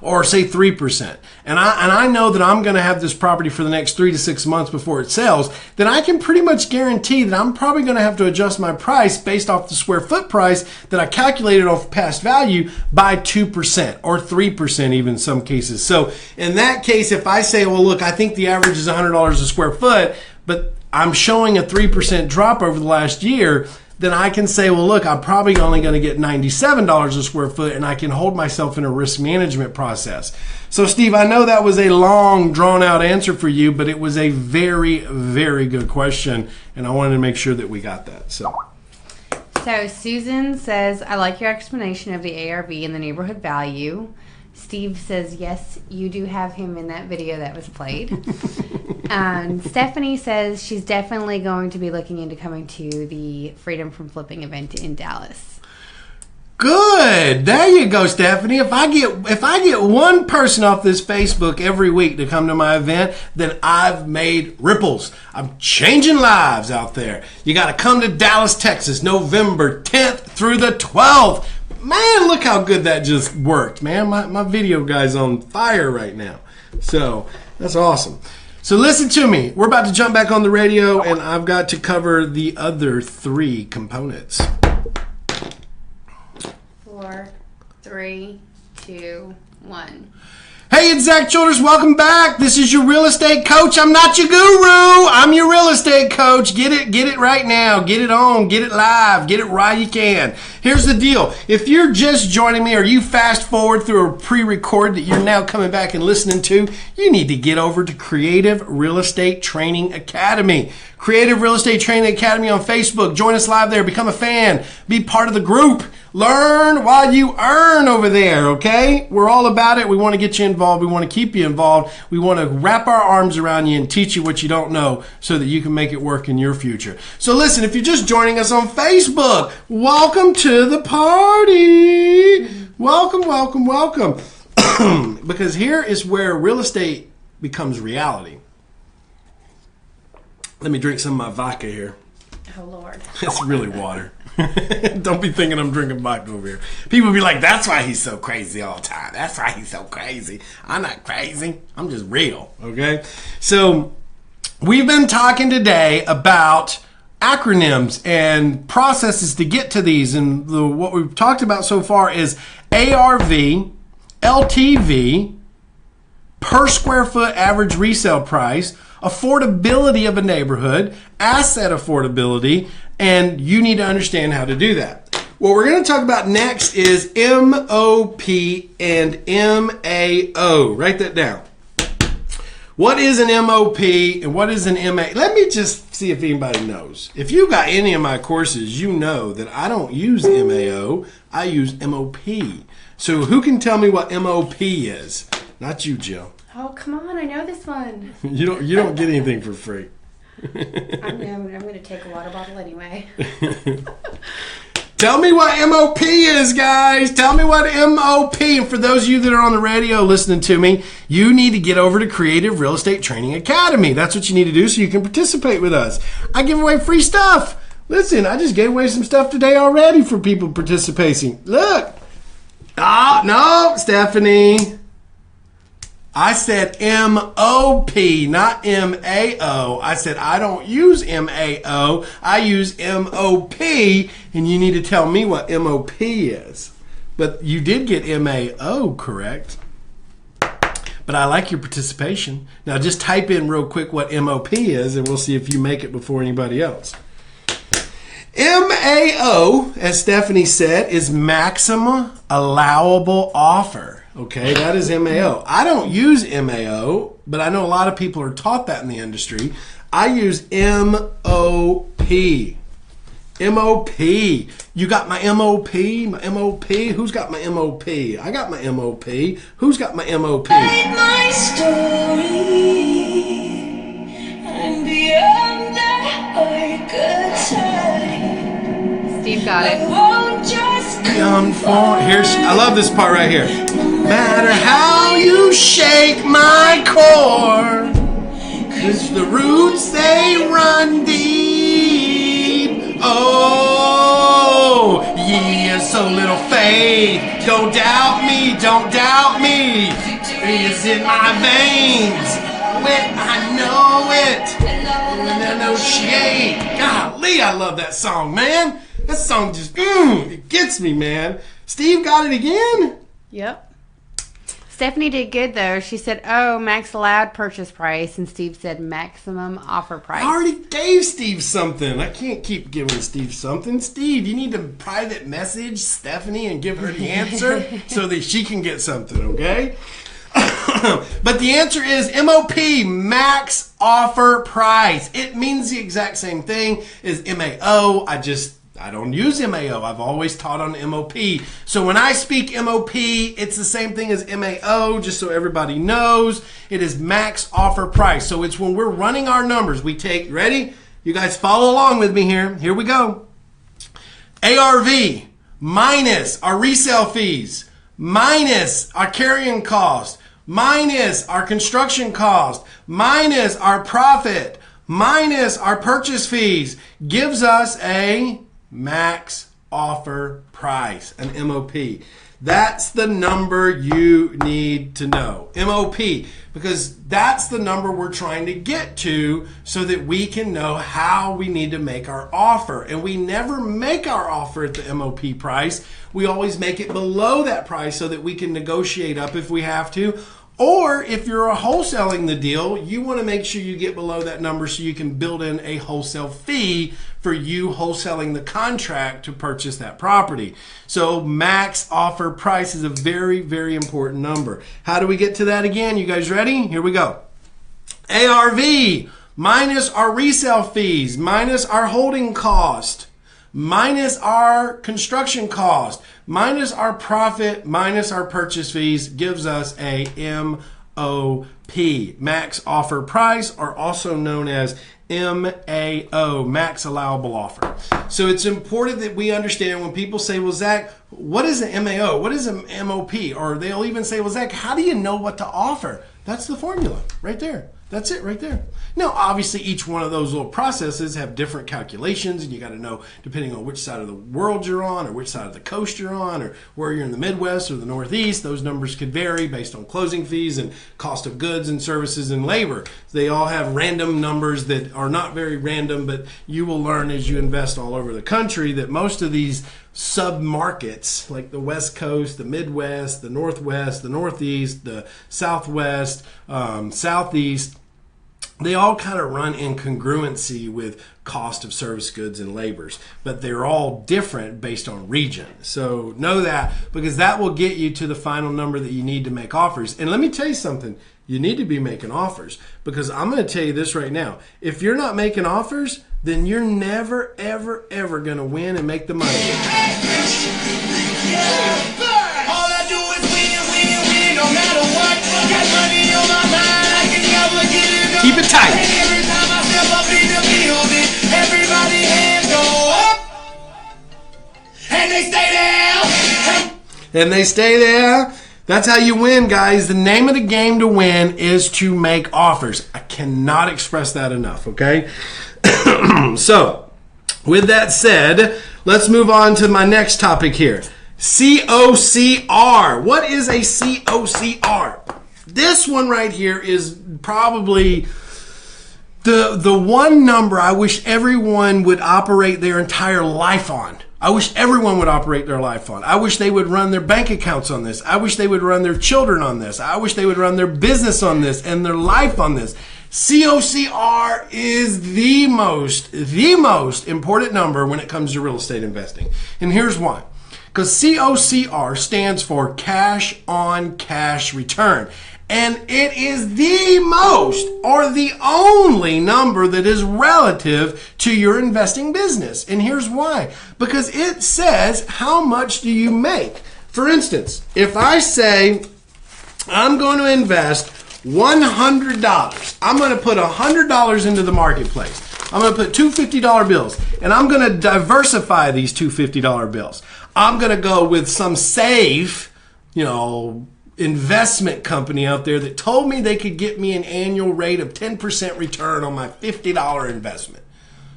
or say 3%, and I know that I'm going to have this property for the next 3 to 6 months before it sells, then I can pretty much guarantee that I'm probably going to have to adjust my price based off the square foot price that I calculated off past value by 2% or 3% even in some cases. So in that case, if I say, well, look, I think the average is $100 a square foot, but I'm showing a 3% drop over the last year, then I can say, well, look, I'm probably only going to get $97 a square foot, and I can hold myself in a risk management process. So, Steve, I know that was a long, drawn-out answer for you, but it was a very, very good question, and I wanted to make sure that we got that. So Susan says, I like your explanation of the ARV and the neighborhood value. Steve says, yes, you do have him in that video that was played. Stephanie says she's definitely going to be looking into coming to the Freedom from Flipping event in Dallas. Good. There you go, Stephanie. If I get one person off this Facebook every week to come to my event, then I've made ripples. I'm changing lives out there. You got to come to Dallas, Texas, November 10th through the 12th. Man, look how good that just worked, man. My video guy's on fire right now. So that's awesome. So listen to me. We're about to jump back on the radio, and I've got to cover the other 3 components. 4, 3, 2, 1. Hey, it's Zack Childress. Welcome back. This is your real estate coach. I'm not your guru. I'm your real estate coach. Get it right now. Get it on. Get it live. Get it right you can. Here's the deal. If you're just joining me or you fast forward through a pre-record that you're now coming back and listening to, you need to get over to Creative Real Estate Training Academy. Creative Real Estate Training Academy on Facebook. Join us live there. Become a fan. Be part of the group. Learn while you earn over there, okay? We're all about it. We want to get you involved. We want to keep you involved. We want to wrap our arms around you and teach you what you don't know so that you can make it work in your future. So listen, if you're just joining us on Facebook, welcome to the party. Welcome, welcome, welcome. Because here is where real estate becomes reality. Let me drink some of my vodka here. Oh, Lord. It's really water. Don't be thinking I'm drinking vodka over here. People be like, that's why he's so crazy all the time. That's why he's so crazy. I'm not crazy. I'm just real, okay? So we've been talking today about acronyms and processes to get to these. And what we've talked about so far is ARV, LTV, per square foot average resale price, affordability of a neighborhood, asset affordability, and you need to understand how to do that. What we're going to talk about next is MOP and MAO. Write that down. What is an MOP and what is an MA? Let me just see if anybody knows. If you got any of my courses, you know that I don't use MAO, I use MOP. So who can tell me what MOP is? Not you, Jill. Oh, come on. I know this one. You don't get anything for free. I'm going to take a water bottle anyway. Tell me what MOP is, guys. Tell me what MOP. And for those of you that are on the radio listening to me, you need to get over to Creative Real Estate Training Academy. That's what you need to do so you can participate with us. I give away free stuff. Listen, I just gave away some stuff today already for people participating. Look. Oh, no, Stephanie. I said MOP, not MAO. I said I don't use MAO. I use MOP, and you need to tell me what MOP is. But you did get MAO correct. But I like your participation. Now just type in real quick what MOP is, and we'll see if you make it before anybody else. MAO, as Stephanie said, is maximum allowable offer. Okay, that is MAO. I don't use MAO, but I know a lot of people are taught that in the industry. I use MOP. MOP. You got my MOP? My MOP? Who's got my MOP? I got my MOP. Who's got my MOP? Write my story, and beyond that I could tell. Steve got it. I won't just Come for here's I love this part right here. Matter how you shake my core, 'cause the roots they run deep. Oh, ye of so little faith. Don't doubt me, don't doubt me. It's in my veins. When I know it, and I negotiate. Golly, I love that song, man. That song just, it gets me, man. Steve got it again? Yep. Stephanie did good, though. She said, oh, max allowed purchase price, and Steve said maximum offer price. I already gave Steve something. I can't keep giving Steve something. Steve, you need to private message Stephanie and give her the answer so that she can get something, okay? But the answer is MOP, max offer price. It means the exact same thing as MAO. I don't use MAO. I've always taught on MOP. So when I speak MOP, it's the same thing as MAO, just so everybody knows. It is max offer price. So it's when we're running our numbers, we take, ready? You guys follow along with me here. Here we go. ARV minus our resale fees, minus our carrying cost, minus our construction cost, minus our profit, minus our purchase fees, gives us a max offer price, an MOP. That's the number you need to know, MOP, because that's the number we're trying to get to so that we can know how we need to make our offer. And we never make our offer at the MOP price. We always make it below that price so that we can negotiate up if we have to. Or if you're wholesaling the deal, you want to make sure you get below that number so you can build in a wholesale fee for you wholesaling the contract to purchase that property. So max offer price is a very, very important number. How do we get to that again? You guys ready? Here we go. ARV minus our resale fees, minus our holding cost, minus our construction cost, minus our profit, minus our purchase fees, gives us a MOP, max offer price, or also known as MAO, max allowable offer. So it's important that we understand when people say, well, Zach, what is an MAO? What is an MOP? Or they'll even say, well, Zach, how do you know what to offer? That's the formula right there. That's it right there. Now, obviously, each one of those little processes have different calculations, and you got to know, depending on which side of the world you're on, or which side of the coast you're on, or where you're in the Midwest or the Northeast, those numbers could vary based on closing fees and cost of goods and services and labor. They all have random numbers that are not very random, but you will learn as you invest all over the country that most of these sub-markets, like the West Coast, the Midwest, the Northwest, the Northeast, the Southwest, Southeast, they all kind of run in congruency with cost of service goods and labors, but they're all different based on region. So know that, because that will get you to the final number that you need to make offers. And let me tell you something, you need to be making offers, because I'm going to tell you this right now. If you're not making offers, then you're never, ever, ever going to win and make the money. All I do is win, no matter what. Got money on my mind, I can never get it up. Keep it tight. Every time I step up in the building, everybody hands go up, and they stay there. And they stay there. That's how you win, guys. The name of the game to win is to make offers. I cannot express that enough, okay? So, with that said, let's move on to my next topic here. COCR. What is a COCR? This one right here is probably the one number I wish everyone would operate their entire life on. I wish everyone would operate their life on. I wish they would run their bank accounts on this. I wish they would run their children on this. I wish they would run their business on this and their life on this. COCR is the most important number when it comes to real estate investing. And here's why. Because COCR stands for cash on cash return. And it is the most or the only number that is relative to your investing business. And here's why. Because it says how much do you make. For instance, if I say I'm going to invest $100, I'm going to put $100 into the marketplace. I'm going to put two $50 bills, and I'm going to diversify these two $50 bills. I'm going to go with some safe, investment company out there that told me they could get me an annual rate of 10% return on my $50 investment.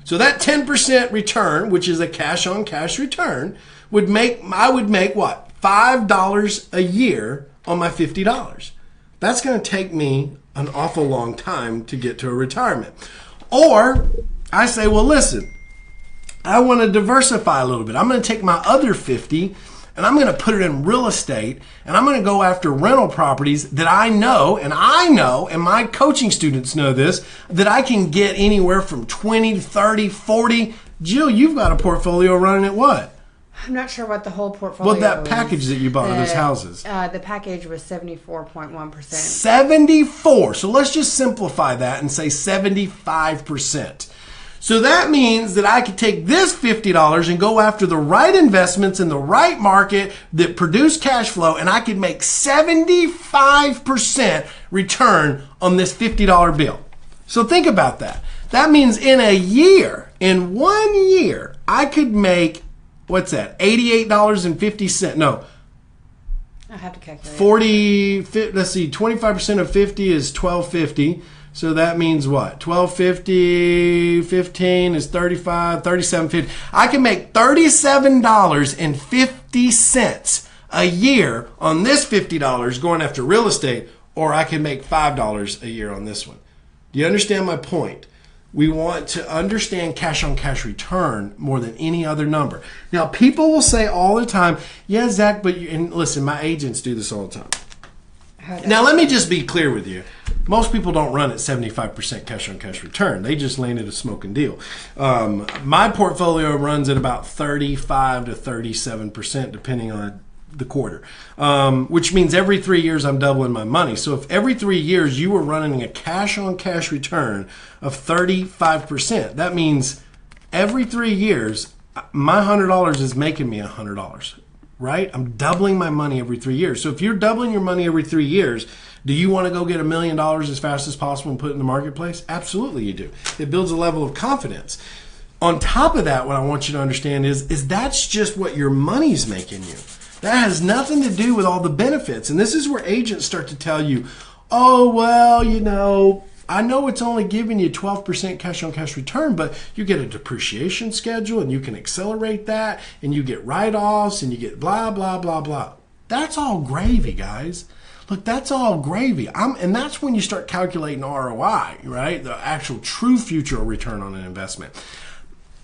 So that 10% return, which is a cash on cash return, I would make what? $5 a year on my $50. That's going to take me an awful long time to get to a retirement. Or I say, well, listen, I want to diversify a little bit. I'm going to take my other 50 and I'm going to put it in real estate, and I'm going to go after rental properties that I know, and my coaching students know this, that I can get anywhere from 20, 30, 40. Jill, you've got a portfolio running at what? I'm not sure what the whole portfolio Well, that package that you bought of those houses. The package was 74.1%. 74. So let's just simplify that and say 75%. So that means that I could take this $50 and go after the right investments in the right market that produce cash flow, and I could make 75% return on this $50 bill. So think about that. That means in 1 year, I could make, what's that, $88.50. No. I have to calculate. 25% of 50 is $12.50. So that means what? 12.50, 15 is 35, 37.50. I can make $37.50 a year on this $50 going after real estate, or I can make $5 a year on this one. Do you understand my point? We want to understand cash on cash return more than any other number. Now, people will say all the time, yeah, Zach, and listen, my agents do this all the time. Now, let me just be clear with you. Most people don't run at 75% cash on cash return. They just landed a smoking deal. My portfolio runs at about 35 to 37%, depending on the quarter, which means every 3 years I'm doubling my money. So if every 3 years you were running a cash on cash return of 35%, that means every 3 years my $100 is making me $100, right? I'm doubling my money every 3 years. So if you're doubling your money every 3 years, do you want to go get $1 million as fast as possible and put it in the marketplace? Absolutely you do. It builds a level of confidence. On top of that, what I want you to understand is that's just what your money's making you. That has nothing to do with all the benefits. And this is where agents start to tell you, oh, well, I know it's only giving you 12% cash on cash return, but you get a depreciation schedule and you can accelerate that and you get write-offs and you get blah, blah, blah, blah. That's all gravy, guys. Look, that's all gravy. And that's when you start calculating ROI, right? The actual true future return on an investment.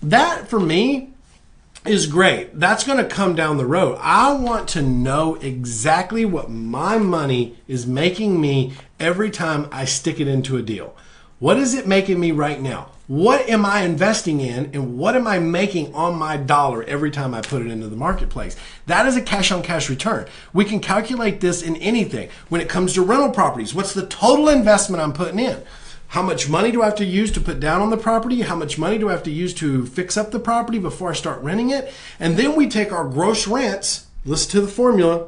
That, for me, is great. That's going to come down the road. I want to know exactly what my money is making me every time I stick it into a deal. What is it making me right now? What am I investing in, and what am I making on my dollar every time I put it into the marketplace? That is a cash on cash return. We can calculate this in anything. When it comes to rental properties, what's the total investment I'm putting in? How much money do I have to use to put down on the property? How much money do I have to use to fix up the property before I start renting it? And then we take our gross rents. Listen to the formula.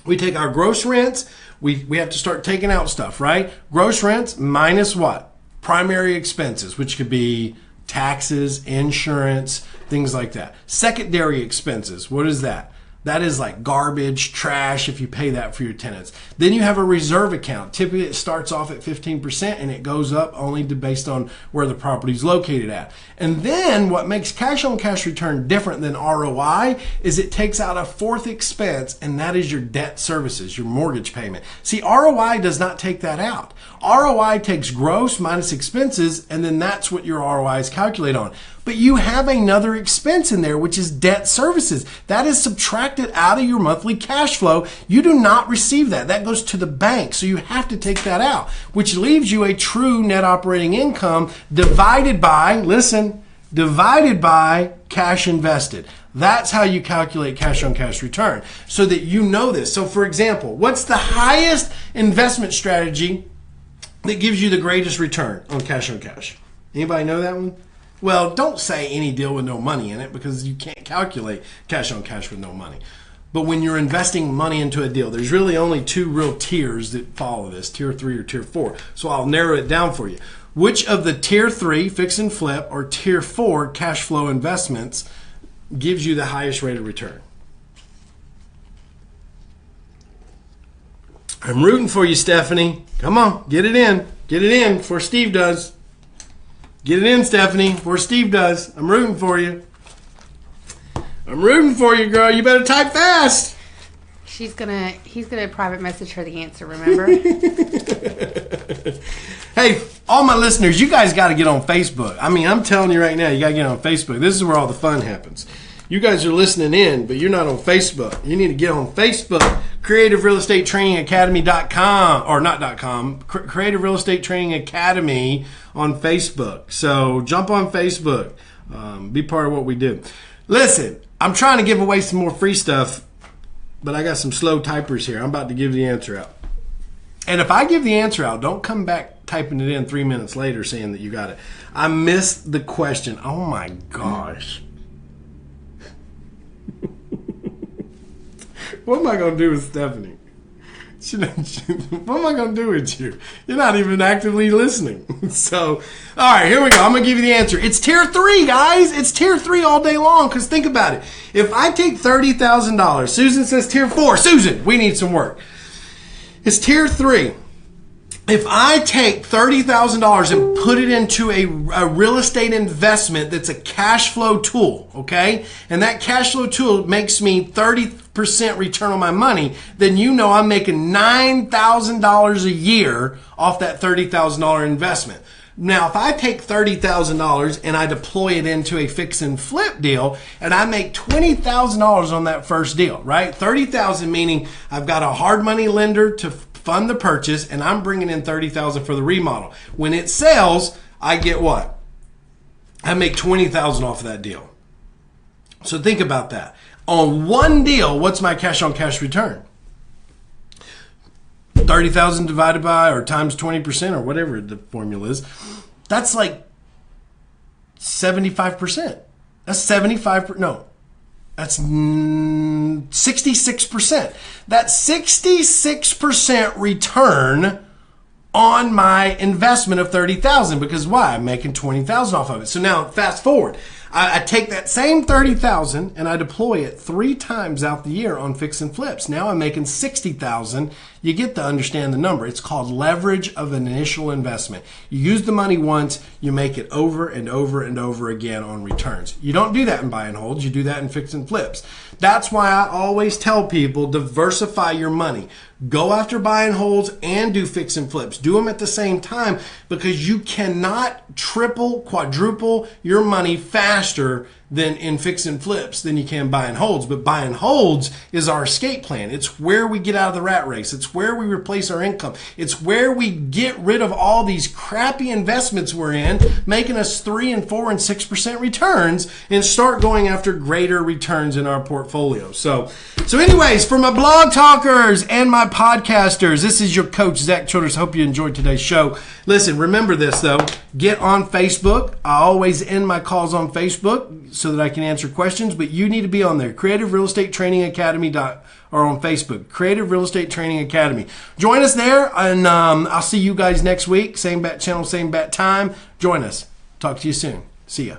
We take our gross rents. We have to start taking out stuff, right? Gross rents minus what? Primary expenses, which could be taxes, insurance, things like that. Secondary expenses, what is that? That is like garbage, trash, if you pay that for your tenants. Then you have a reserve account. Typically it starts off at 15% and it goes up only based on where the property is located at. And then what makes cash on cash return different than ROI is it takes out a fourth expense, and that is your debt services, your mortgage payment. See, ROI does not take that out. ROI takes gross minus expenses, and then that's what your ROI is calculated on. But you have another expense in there, which is debt services. That is subtracted out of your monthly cash flow. You do not receive that. That goes to the bank. So you have to take that out, which leaves you a true net operating income divided by, listen, divided by cash invested. That's how you calculate cash on cash return, so that you know this. So for example, what's the highest investment strategy that gives you the greatest return on cash? Anybody know that one? Well, don't say any deal with no money in it, because you can't calculate cash on cash with no money. But when you're investing money into a deal, there's really only two real tiers that follow this, tier 3 or tier 4. So I'll narrow it down for you. Which of the tier 3 fix and flip or tier 4 cash flow investments gives you the highest rate of return? I'm rooting for you, Stephanie. Come on, get it in. Get it in before Steve does. Get it in, Stephanie, before Steve does. I'm rooting for you. I'm rooting for you, girl. You better type fast. He's gonna private message her the answer, remember? Hey, all my listeners, you guys got to get on Facebook. I mean, I'm telling you right now, you got to get on Facebook. This is where all the fun happens. You guys are listening in, but you're not on Facebook. You need to get on Facebook. CreativeRealEstateTrainingAcademy.com, or not .com, Creative Real Estate Training Academy on Facebook. So jump on Facebook. Be part of what we do. Listen, I'm trying to give away some more free stuff, but I got some slow typers here. I'm about to give the answer out. And if I give the answer out, don't come back typing it in 3 minutes later saying that you got it. I missed the question. Oh my gosh. What am I going to do with Stephanie? What am I going to do with you? You're not even actively listening. So, all right, here we go. I'm going to give you the answer. It's tier 3, guys. It's tier 3 all day long, because think about it. If I take $30,000, Susan says tier 4. Susan, we need some work. It's tier 3. If I take $30,000 and put it into a real estate investment that's a cash flow tool, okay, and that cash flow tool makes me 30% return on my money, then you know I'm making $9,000 a year off that $30,000 investment. Now, if I take $30,000 and I deploy it into a fix and flip deal, and I make $20,000 on that first deal, right? $30,000 meaning I've got a hard money lender to fund the purchase, and I'm bringing in $30,000 for the remodel. When it sells, I get what? I make $20,000 off of that deal. So think about that. On one deal, what's my cash on cash return? 30,000 divided by or times 20% or whatever the formula is. That's like 75%. That's 75%. No, that's 66%. That's 66% return on my investment of $30,000. Because why? I'm making $20,000 off of it. So now fast forward. I take that same $30,000 and I deploy it 3 times out the year on fix and flips. Now I'm making $60,000. You get to understand the number. It's called leverage of an initial investment. You use the money once, you make it over and over and over again on returns. You don't do that in buy and holds. You do that in fix and flips. That's why I always tell people, diversify your money. Go after buy and holds and do fix and flips. Do them at the same time, because you cannot triple, quadruple your money faster than in fix and flips than you can buy and holds. But buy and holds is our escape plan. It's where we get out of the rat race. It's where we replace our income. It's where we get rid of all these crappy investments we're in, making us 3 and 4 and 6% returns, and start going after greater returns in our portfolio. So anyways, for my blog talkers and my podcasters, this is your coach, Zack Childress. Hope you enjoyed today's show. Listen, remember this though, get on Facebook. I always end my calls on Facebook so that I can answer questions, but you need to be on there. Creative Real Estate Training Academy or on Facebook, Creative Real Estate Training Academy. Join us there, and I'll see you guys next week. Same bat channel, same bat time. Join us. Talk to you soon. See ya.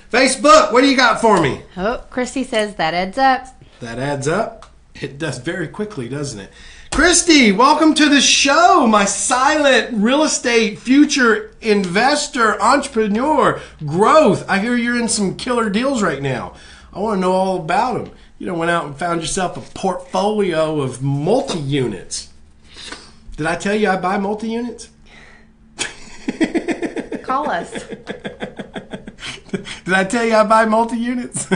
Facebook, what do you got for me? Oh, Christy says that adds up. That adds up? It does very quickly, doesn't it? Christy, welcome to the show, my silent real estate future investor, entrepreneur, growth. I hear you're in some killer deals right now. I want to know all about them. You know, went out and found yourself a portfolio of multi-units. Did I tell you I buy multi-units? Call us. Did I tell you I buy multi-units?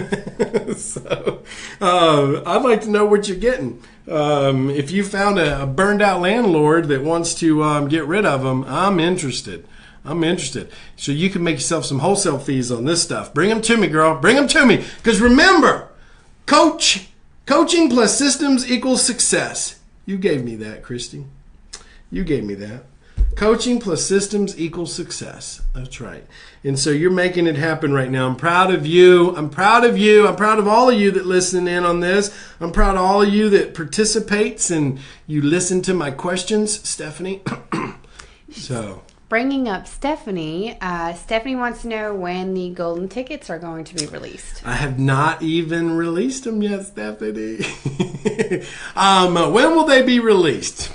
So, I'd like to know what you're getting. If you found a burned out landlord that wants to get rid of them, I'm interested. So you can make yourself some wholesale fees on this stuff. Bring them to me, girl. Bring them to me. Because remember, coaching plus systems equals success. You gave me that, Christy. You gave me that. Coaching plus systems equals success. That's right. And so you're making it happen right now. I'm proud of you. I'm proud of you. I'm proud of all of you that listen in on this. I'm proud of all of you that participates and you listen to my questions, Stephanie. So, bringing up Stephanie, Stephanie wants to know when the golden tickets are going to be released. I have not even released them yet, Stephanie. When will they be released?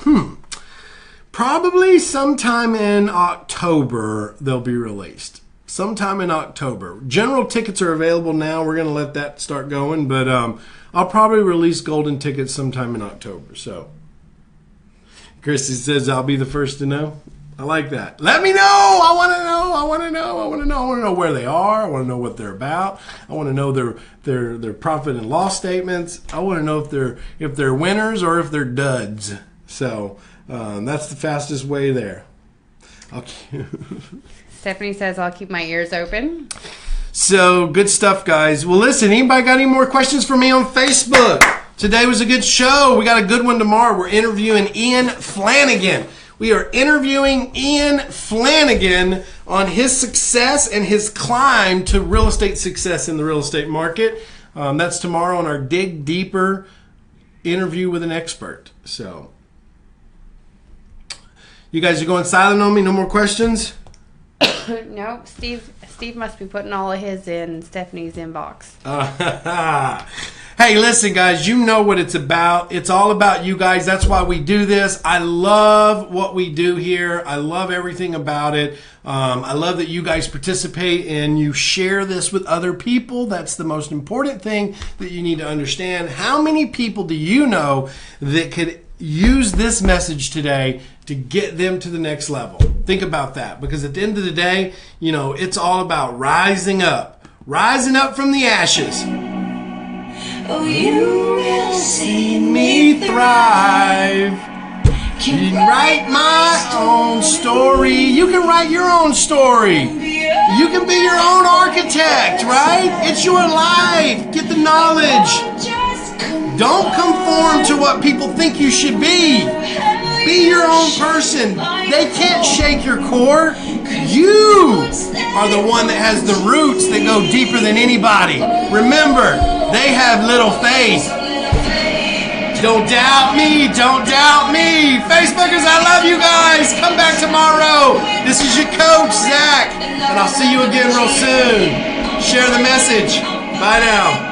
Probably sometime in October they'll be released. Sometime in October. General tickets are available now. We're going to let that start going, but I'll probably release golden tickets sometime in October. So, Christy says I'll be the first to know. I like that. Let me know. I want to know where they are. I want to know what they're about. I want to know their profit and loss statements. I want to know if they're winners or if they're duds. So, that's the fastest way there. Stephanie says I'll keep my ears open. So, good stuff, guys. Well, listen, anybody got any more questions for me on Facebook? Today was a good show. We got a good one tomorrow. We're interviewing Ian Flanagan. We are interviewing Ian Flanagan on his success and his climb to real estate success in the real estate market. That's tomorrow on our Dig Deeper interview with an expert. So, you guys are going silent on me? No more questions? Nope. Steve must be putting all of his in Stephanie's inbox. Hey, listen, guys, you know what it's about. It's all about you guys. That's why we do this. I love what we do here. I love everything about it. I love that you guys participate and you share this with other people. That's the most important thing that you need to understand. How many people do you know that could use this message today to get them to the next level? Think about that, because at the end of the day, you know, it's all about rising up from the ashes. Oh, you will see Me thrive. You can write my own story. You can write your own story. You can be your own architect, right? It's your life. Get the knowledge. Don't conform to what people think you should be. Be your own person. They can't shake your core. You are the one that has the roots that go deeper than anybody. Remember, they have little faith. Don't doubt me. Don't doubt me. Facebookers, I love you guys. Come back tomorrow. This is your coach, Zach. And I'll see you again real soon. Share the message. Bye now.